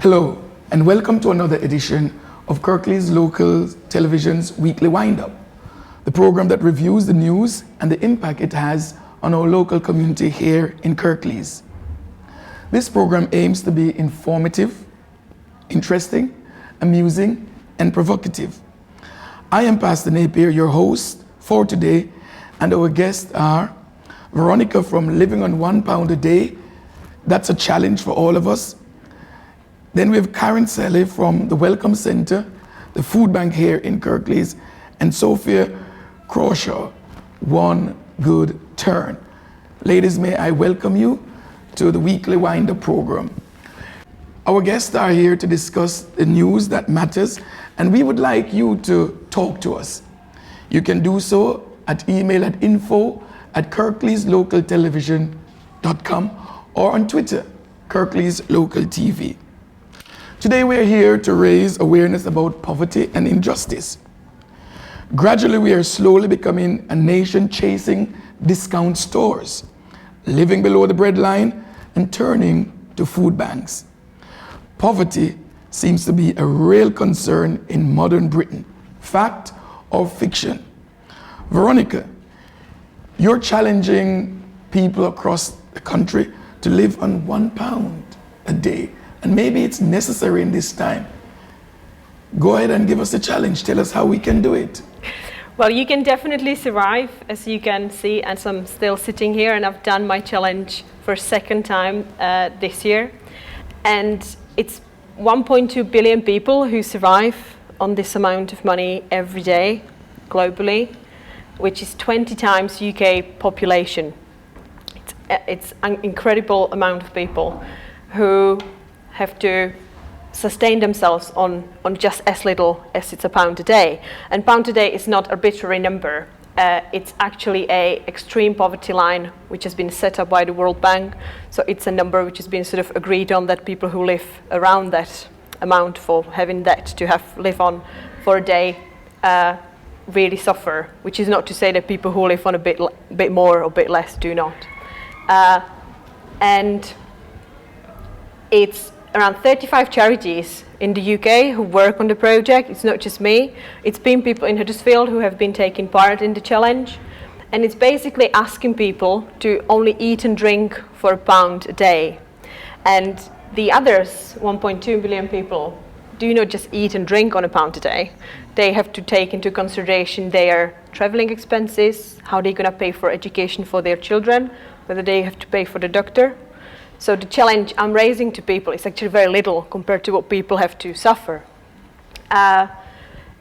Hello, and welcome to another edition of Kirklees Local Television's Weekly Wind-Up, the program that reviews the news and the impact it has on our local community here in Kirklees. This program aims to be informative, interesting, amusing, and provocative. I am Pastor Napier, your host for today, and our guests are Veronica from Living on £1 a Day. That's a challenge for all of us. Then we have Karen Selle from the Welcome Center, the food bank here in Kirklees, and Sophia Crawshaw, One Good Turn. Ladies, may I welcome you to the Weekly Wind-Up program. Our guests are here to discuss the news that matters, and we would like you to talk to us. You can do so at email at info@kirkleeslocaltelevision.com or on Twitter, Kirklees Local TV. Today we're here to raise awareness about poverty and injustice. Gradually we are slowly becoming a nation chasing discount stores, living below the breadline and turning to food banks. Poverty seems to be a real concern in modern Britain, fact or fiction. Veronica, you're challenging people across the country to live on £1 a day. And maybe it's necessary in this time. Go ahead and give us a challenge. Tell us how we can do it. Well, you can definitely survive, as you can see, as I'm still sitting here, and I've done my challenge for a second time this year. And it's 1.2 billion people who survive on this amount of money every day, globally, which is 20 times UK population. It's an incredible amount of people who have to sustain themselves on just as little as it's £1 a day. And £1 a day is not an arbitrary number. It's actually an extreme poverty line which has been set up by the World Bank. So it's a number which has been sort of agreed on that people who live around that amount for having that to live on for a day really suffer, which is not to say that people who live on a bit more or a bit less do not. And it's around 35 charities in the UK who work on the project. It's not just me. It's been people in Huddersfield who have been taking part in the challenge. And it's basically asking people to only eat and drink for £1 a day. And the others, 1.2 billion people, do not just eat and drink on £1 a day. They have to take into consideration their traveling expenses, how they're going to pay for education for their children, whether they have to pay for the doctor. So the challenge I'm raising to people is actually very little compared to what people have to suffer. And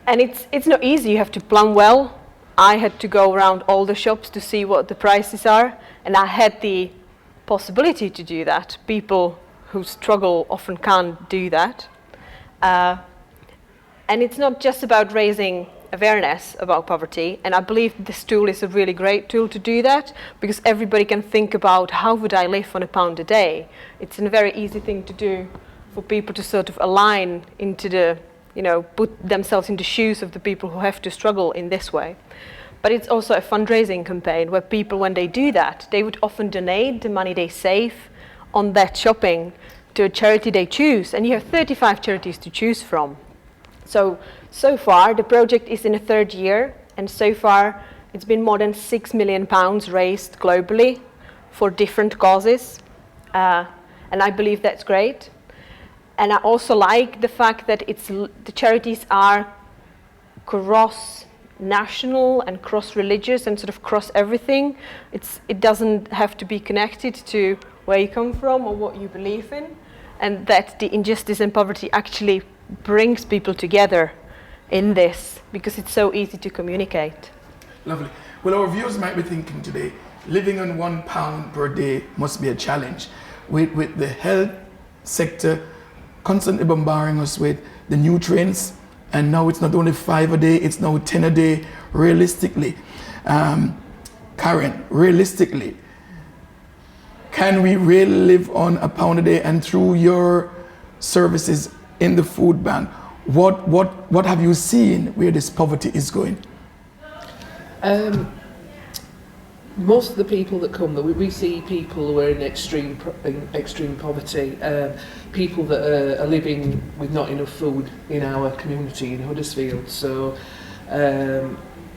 it's not easy. You have to plan well. I had to go around all the shops to see what the prices are, and I had the possibility to do that. People who struggle often can't do that. And it's not just about raising awareness about poverty, and I believe this tool is a really great tool to do that, because everybody can think about how would I live on £1 a day. It's a very easy thing to do for people to sort of align into the, put themselves in the shoes of the people who have to struggle in this way. But it's also a fundraising campaign where people, when they do that, they would often donate the money they save on that shopping to a charity they choose, and you have 35 charities to choose from. So far, the project is in a third year, and so far it's been more than £6 million raised globally for different causes, and I believe that's great. And I also like the fact that the charities are cross-national and cross-religious and sort of cross everything. It doesn't have to be connected to where you come from or what you believe in, and that the injustice and poverty actually brings people together in this, because it's so easy to communicate. Lovely. Well, our viewers might be thinking today, living on £1 per day must be a challenge. With the health sector constantly bombarding us with the nutrients, and now it's not only 5 a day, it's now 10 a day, realistically. Karen, realistically, can we really live on £1 a day? And through your services in the food bank, what have you seen where this poverty is going? Most of the people that come, we see people who are in extreme poverty, people that are living with not enough food in our community in Huddersfield. So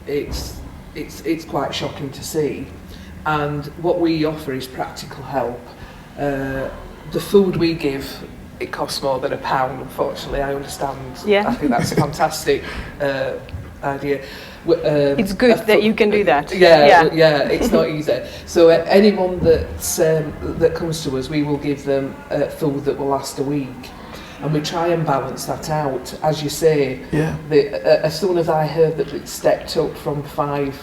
it's quite shocking to see. And what we offer is practical help. The food we give, it costs more than £1, unfortunately. I understand. Yeah. I think that's a fantastic idea. It's good that you can do that. Yeah, it's not easy. So anyone that comes to us, we will give them food that will last a week, and we try and balance that out. As you say, as soon as I heard that it stepped up from 5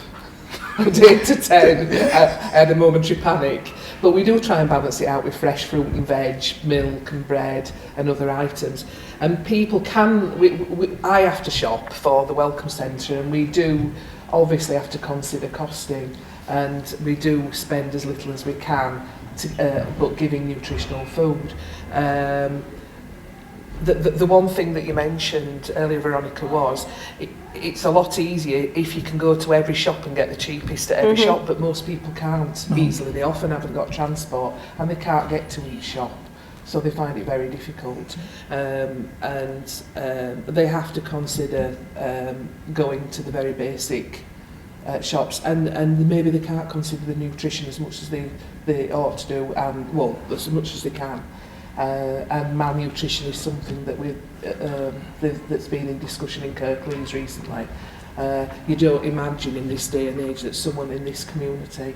a day to 10, I had a momentary panic. But we do try and balance it out with fresh fruit and veg, milk and bread and other items. And people can, I have to shop for the Welcome Centre, and we do obviously have to consider costing, and we do spend as little as we can, but giving nutritional food. The one thing that you mentioned earlier, Veronica, was it's a lot easier if you can go to every shop and get the cheapest at every shop, but most people can't easily. They often haven't got transport and they can't get to each shop, so they find it very difficult. And they have to consider going to the very basic shops, and maybe they can't consider the nutrition as much as they ought to do, and well, as much as they can. And malnutrition is something that that's been in discussion in Kirklees recently. You don't imagine in this day and age that someone in this community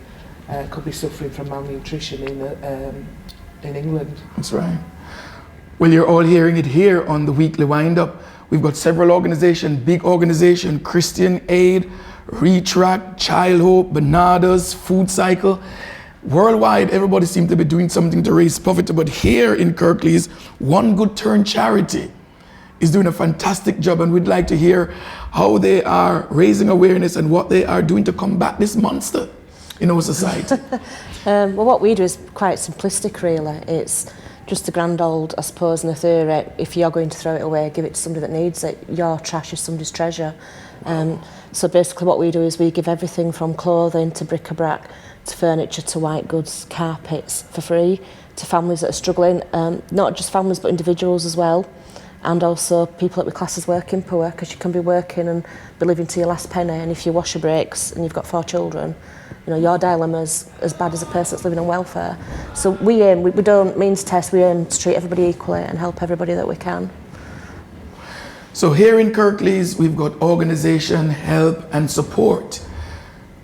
could be suffering from malnutrition in England. That's right. Well, you're all hearing it here on the Weekly Wind-Up. We've got several organizations, big organization, Christian Aid, Retract, Child Hope, Bernardo's, Food Cycle. Worldwide, everybody seems to be doing something to raise poverty, but here in Kirklees, One Good Turn Charity is doing a fantastic job, and we'd like to hear how they are raising awareness and what they are doing to combat this monster in our society. Well, what we do is quite simplistic, really. It's just the grand old, I suppose, in the theory, if you're going to throw it away, give it to somebody that needs it. Your trash is somebody's treasure. So basically what we do is we give everything from clothing to bric-a-brac to furniture to white goods, carpets for free to families that are struggling, not just families but individuals as well, and also people that we class as working poor, because you can be working and be living to your last penny, and if your washer breaks and you've got 4 children, you know, your dilemma's as bad as a person that's living on welfare. So we don't mean to test, we aim to treat everybody equally and help everybody that we can. So here in Kirklees, we've got organization, help and support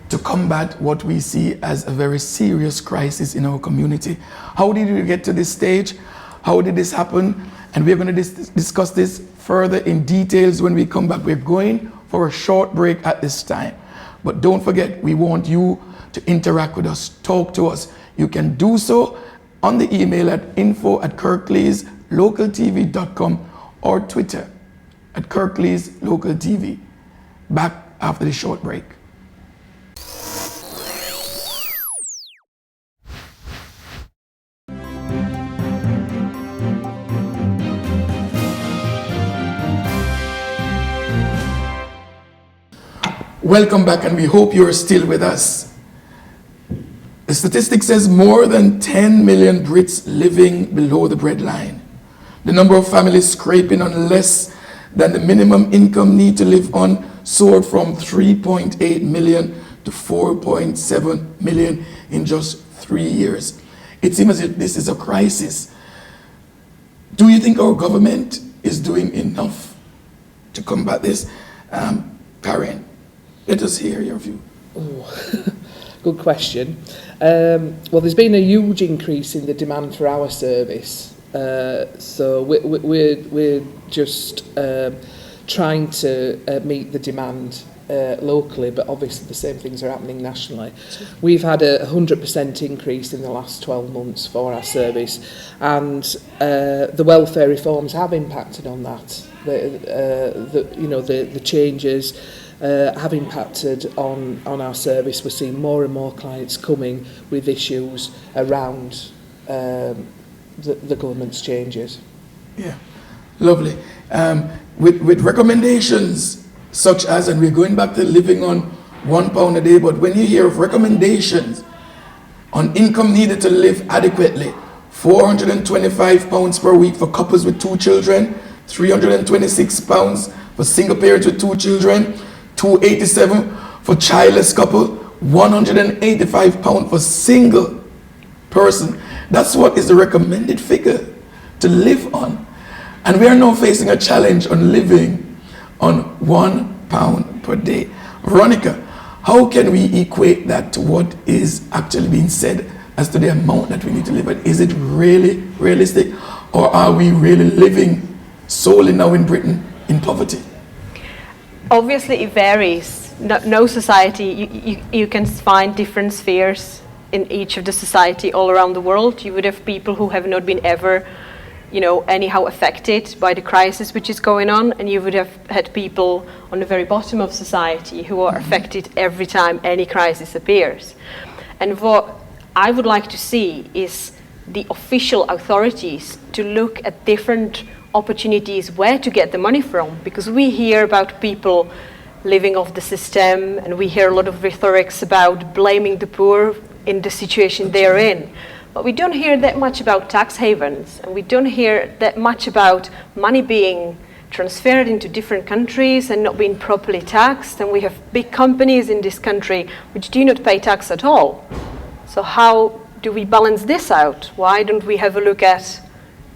to combat what we see as a very serious crisis in our community. How did we get to this stage? How did this happen? And we're going to discuss this further in details when we come back. We're going for a short break at this time. But don't forget, we want you to interact with us, talk to us. You can do so on the email at info@kirkleeslocaltv.com or Twitter at Kirklees Local TV. Back after this short break. Welcome back, and we hope you're still with us. The statistic says more than 10 million Brits living below the breadline. The number of families scraping on less than the minimum income need to live on soared from 3.8 million to 4.7 million in just 3 years. It seems as if this is a crisis. Do you think our government is doing enough to combat this? Karen, let us hear your view. Oh, good question. Well, there's been a huge increase in the demand for our service. So we're just trying to meet the demand locally, but obviously the same things are happening nationally. We've had a 100% increase in the last 12 months for our service, and the welfare reforms have impacted on that. The changes have impacted on our service. We're seeing more and more clients coming with issues around the government's changes. Yeah, lovely. With recommendations such as, and we're going back to living on £1 a day, but when you hear of recommendations on income needed to live adequately, £425 per week for couples with 2 children, £326 for single parents with 2 children, £287 for childless couple, £185 for single person. That's what is the recommended figure to live on. And we are now facing a challenge on living on £1 per day. Veronica, how can we equate that to what is actually being said as to the amount that we need to live at? Is it really realistic, or are we really living solely now in Britain in poverty? Obviously it varies. No society, you can find different spheres in each of the society all around the world. You would have people who have not been ever, anyhow affected by the crisis which is going on, and you would have had people on the very bottom of society who are affected every time any crisis appears. And what I would like to see is the official authorities to look at different opportunities where to get the money from, because we hear about people living off the system, and we hear a lot of rhetorics about blaming the poor in the situation they're in. But we don't hear that much about tax havens, and we don't hear that much about money being transferred into different countries and not being properly taxed. And we have big companies in this country which do not pay tax at all. So how do we balance this out? Why don't we have a look at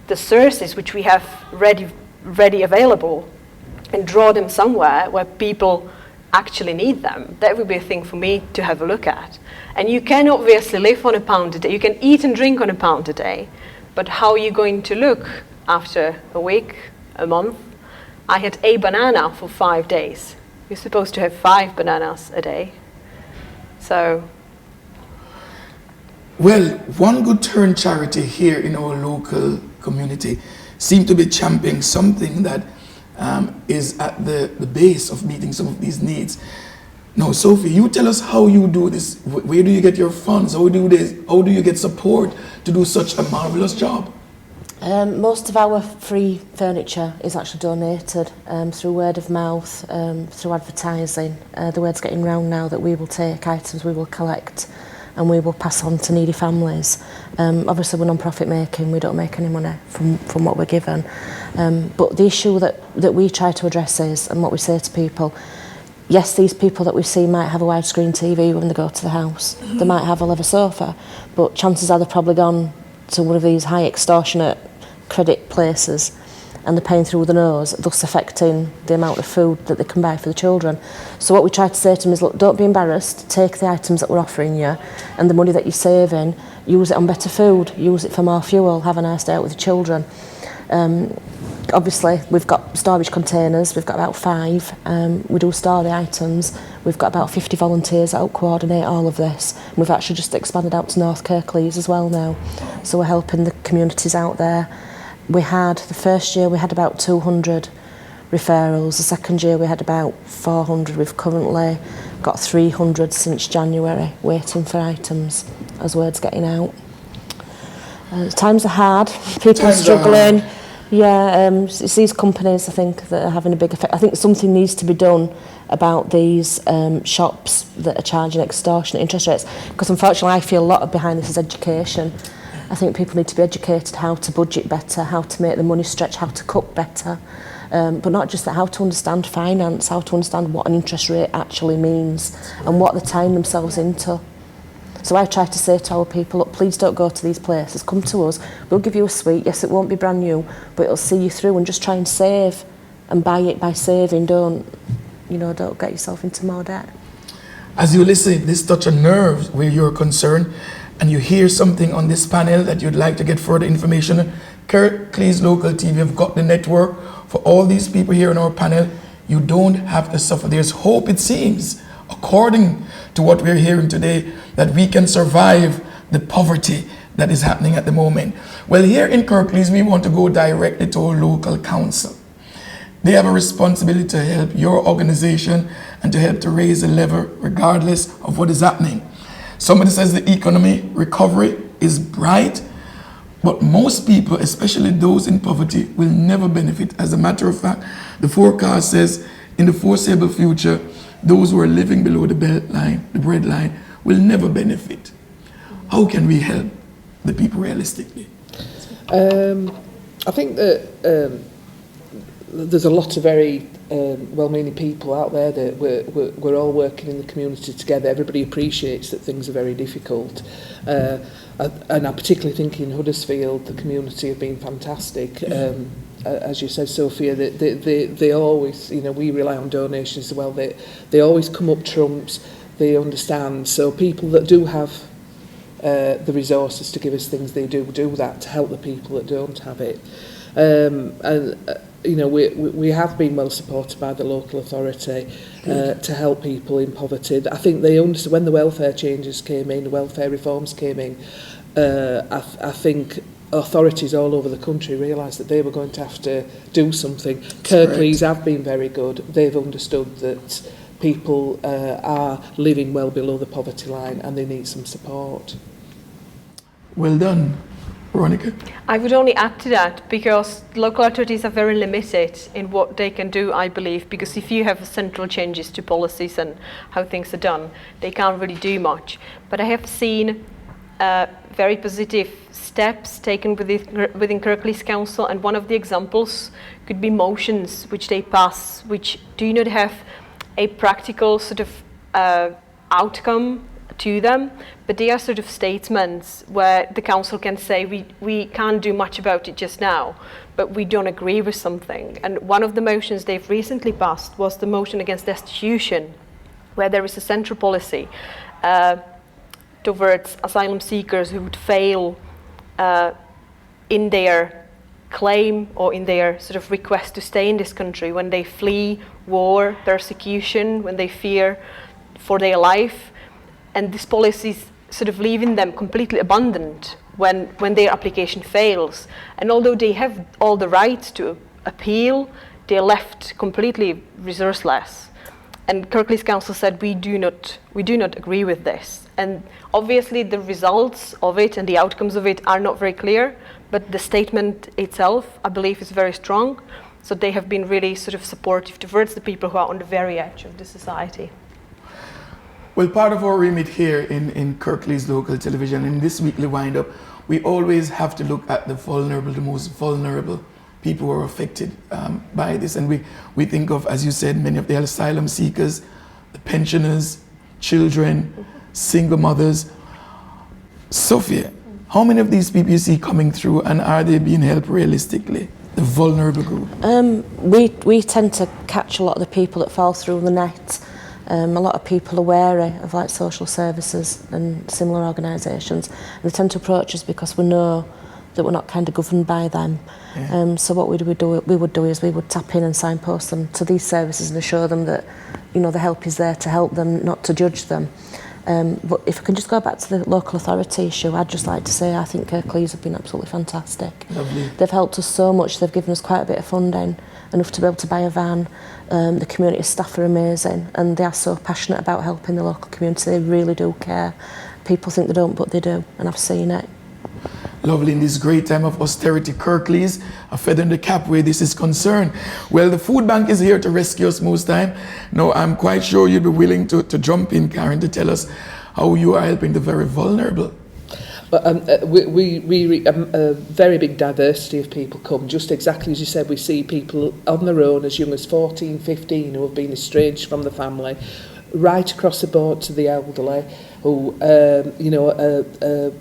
the sources which we have ready available and draw them somewhere where people actually need them? That would be a thing for me to have a look at. And you can obviously live on £1 a day. You can eat and drink on £1 a day. But how are you going to look after a week, a month? I had a banana for 5 days. You're supposed to have 5 bananas a day. So. Well, One Good Turn charity here in our local community seem to be championing something that is at the base of meeting some of these needs. Now, Sophie, you tell us how you do this. Where do you get your funds? How do you get support to do such a marvelous job? Most of our free furniture is actually donated through word of mouth, through advertising. The word's getting round now that we will take items, we will collect, and we will pass on to needy families. Obviously we're non-profit making, we don't make any money from what we're given. But the issue that we try to address is, and what we say to people, yes, these people that we see might have a widescreen TV when they go to the house. They might have a leather sofa, but chances are they've probably gone to one of these high extortionate credit places and they're paying through the nose, thus affecting the amount of food that they can buy for the children. So what we try to say to them is, look, don't be embarrassed, take the items that we're offering you and the money that you're saving, use it on better food, use it for more fuel, have a nice day out with the children. Obviously, we've got storage containers, we've got about 5, we do store the items, we've got about 50 volunteers that help coordinate all of this. We've actually just expanded out to North Kirklees as well now, so we're helping the communities out there. The first year we had about 200 referrals, the second year we had about 400, we've currently got 300 since January waiting for items as word's getting out. Times are hard, people are struggling. Yeah, it's these companies, I think, that are having a big effect. I think something needs to be done about these shops that are charging extortionate interest rates, because unfortunately I feel a lot of behind this is education. I think people need to be educated how to budget better, how to make the money stretch, how to cook better, but not just that, how to understand finance, how to understand what an interest rate actually means and what they're tying themselves into. So I try to say to our people, look, please don't go to these places, come to us, we'll give you a suite, yes it won't be brand new, but it'll see you through, and just try and save and buy it by saving, don't get yourself into more debt. As you listen, this touch a nerve where you're concerned and you hear something on this panel that you'd like to get further information, Kirklees Local TV have got the network for all these people here on our panel. You don't have to suffer. There's hope, it seems, according to what we're hearing today, that we can survive the poverty that is happening at the moment. Well, here in Kirklees, we want to go directly to our local council. They have a responsibility to help your organization and to help to raise the level regardless of what is happening. Somebody says the economy recovery is bright, but most people, especially those in poverty, will never benefit. As a matter of fact, the forecast says in the foreseeable future, those who are living below the belt line, the bread line, will never benefit. How can we help the people realistically? I think that there's a lot of very well-meaning people out there that we're all working in the community together. Everybody appreciates that things are very difficult. And I particularly think in Huddersfield, the community have been fantastic. As you said, Sophia, they always, you know, we rely on donations as well. They always come up trumps. They understand. So people that do have the resources to give us things, they do that to help the people that don't have it. You know, we have been well supported by the local authority to help people in poverty. I think they understood when the welfare changes came in, the welfare reforms came in. I think authorities all over the country realised that they were going to have to do something. Kirklees have been very good. They've understood that people are living well below the poverty line and they need some support. Well done. Veronica? I would only add to that because local authorities are very limited in what they can do, I believe, because if you have central changes to policies and how things are done, they can't really do much. But I have seen very positive steps taken within Kirklees Council, and one of the examples could be motions which they pass, which do not have a practical sort of outcome to them, but they are sort of statements where the council can say we can't do much about it just now, but we don't agree with something. And one of the motions they've recently passed was the motion against destitution, where there is a central policy towards asylum seekers who would fail in their claim or in their sort of request to stay in this country, when they flee war, persecution, when they fear for their life. And this policy is sort of leaving them completely abandoned when their application fails. And although they have all the rights to appeal, they're left completely resourceless. And Kirklees Council said we do not agree with this. And obviously the results of it and the outcomes of it are not very clear, but the statement itself, I believe, is very strong. So they have been really sort of supportive towards the people who are on the very edge of the society. Well, part of our remit here in Kirklees Local Television, in this weekly wind-up, we always have to look at the vulnerable, the most vulnerable people who are affected by this. And we think of, as you said, many of the asylum seekers, the pensioners, children, single mothers. Sophia, how many of these people you see coming through, and are they being helped realistically? The vulnerable group. We tend to catch a lot of the people that fall through the net. A lot of people are wary of like social services and similar organisations. They tend to approach us because we know that we're not kind of governed by them. Yeah. So what we would do is we would tap in and signpost them to these services and assure them that, you know, the help is there to help them, not to judge them. But if I can just go back to the local authority issue, I'd just like to say I think Kirklees have been absolutely fantastic. Lovely. They've helped us so much. They've given us quite a bit of funding, enough to be able to buy a van. The community staff are amazing, and they are so passionate about helping the local community. They really do care. People think they don't, but they do, and I've seen it. Lovely. In this great time of austerity, Kirklees, a feather in the cap where this is concerned. Well, the food bank is here to rescue us most time. Now, I'm quite sure you'd be willing to jump in, Karen, to tell us how you are helping the very vulnerable. But a very big diversity of people come. Just exactly as you said, we see people on their own as young as 14, 15 who have been estranged from the family, right across the board to the elderly, who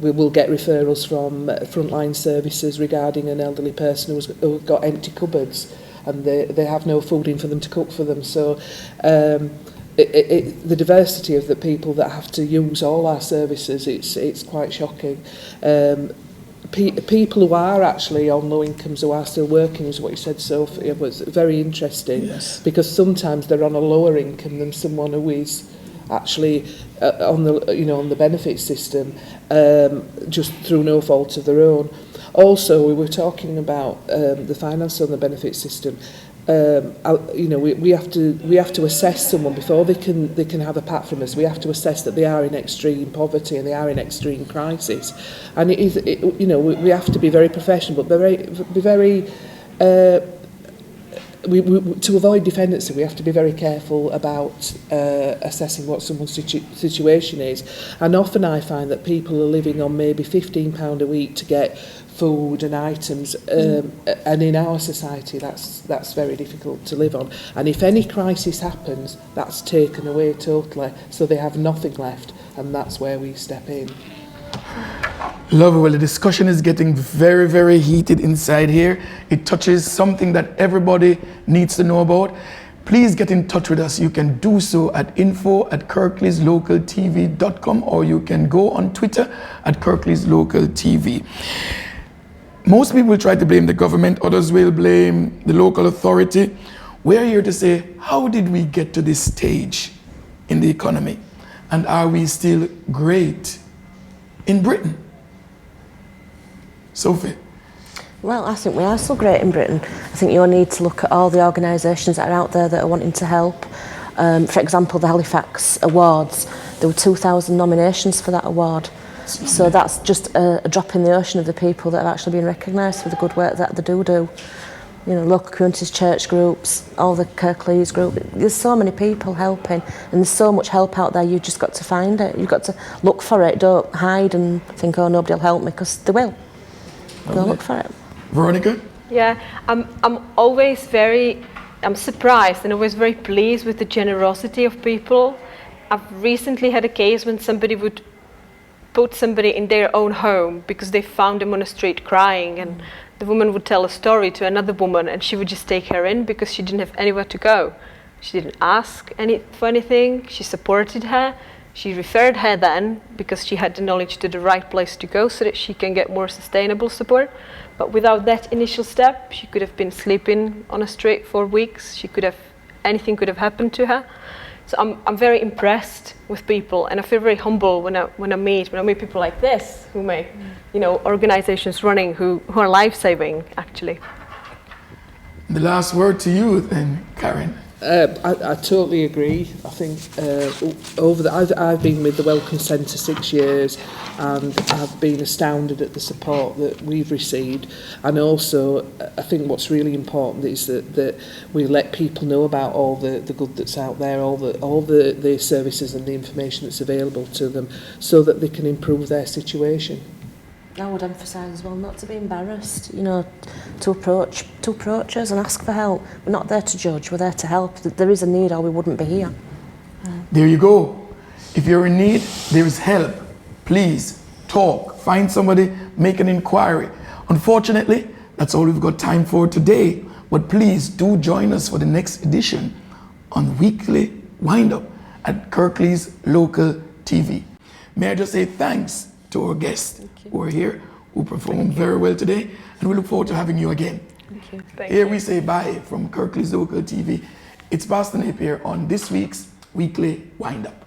we will get referrals from frontline services regarding an elderly person who's got empty cupboards and they have no food in for them to cook for them. So the diversity of the people that have to use all our services, it's quite shocking. People who are actually on low incomes, who are still working, is what you said, Sophie. It was very interesting. Yes. Because sometimes they're on a lower income than someone who is actually on the benefit system, just through no fault of their own. Also, we were talking about the finance on the benefit system. We have to assess someone before they can have a pat from us. We have to assess that they are in extreme poverty and they are in extreme crisis, and we have to be very professional, but be very to avoid dependency, we have to be very careful about assessing what someone's situation is. And often I find that people are living on maybe £15 a week to get food and items, and in our society that's very difficult to live on. And if any crisis happens, that's taken away totally, so they have nothing left, and that's where we step in. Love it. Well, the discussion is getting very, very heated inside here. It touches something that everybody needs to know about. Please get in touch with us. You can do so at info@kirkleeslocaltv.com, or you can go on Twitter at kirkleeslocaltv. Most people try to blame the government, others will blame the local authority. We're here to say, how did we get to this stage in the economy? And are we still great in Britain? Sophie? Well, I think we are still great in Britain. I think you need to look at all the organisations that are out there that are wanting to help. For example, the Halifax Awards, there were 2,000 nominations for that award. So that's just a drop in the ocean of the people that have actually been recognised for the good work that they do. You know, local communities, church groups, all the Kirklees group. There's so many people helping, and there's so much help out there. You've just got to find it. You've got to look for it. Don't hide and think, oh, nobody will help me, because they will. They'll look for it. Veronica? Yeah, I'm surprised and always very pleased with the generosity of people. I've recently had a case when somebody would put somebody in their own home because they found them on the street crying, and the woman would tell a story to another woman and she would just take her in because she didn't have anywhere to go. She didn't ask for anything, she supported her, she referred her then because she had the knowledge to the right place to go so that she can get more sustainable support. But without that initial step, she could have been sleeping on a street for weeks, anything could have happened to her. So I'm very impressed with people, and I feel very humble when I meet people like this who make, organizations running who are life-saving, actually. The last word to you then, Karen. I totally agree. I think I've been with the Welcome Centre 6 years, and I've been astounded at the support that we've received. And also, I think what's really important is that we let people know about all the good that's out there, all the services and the information that's available to them, so that they can improve their situation. I would emphasise as well not to be embarrassed, to approach us and ask for help. We're not there to judge, we're there to help. There is a need, or we wouldn't be here. There you go. If you're in need, there is help. Please talk, find somebody, make an inquiry. Unfortunately, that's all we've got time for today. But please do join us for the next edition on Weekly Wind-Up at Kirklees Local TV. May I just say thanks to our guests who are here, who performed very well today, and we look forward to having you again. Thank you. Here we say bye from Kirklees Local TV. It's Pastor Napier on this week's Weekly Wind-Up.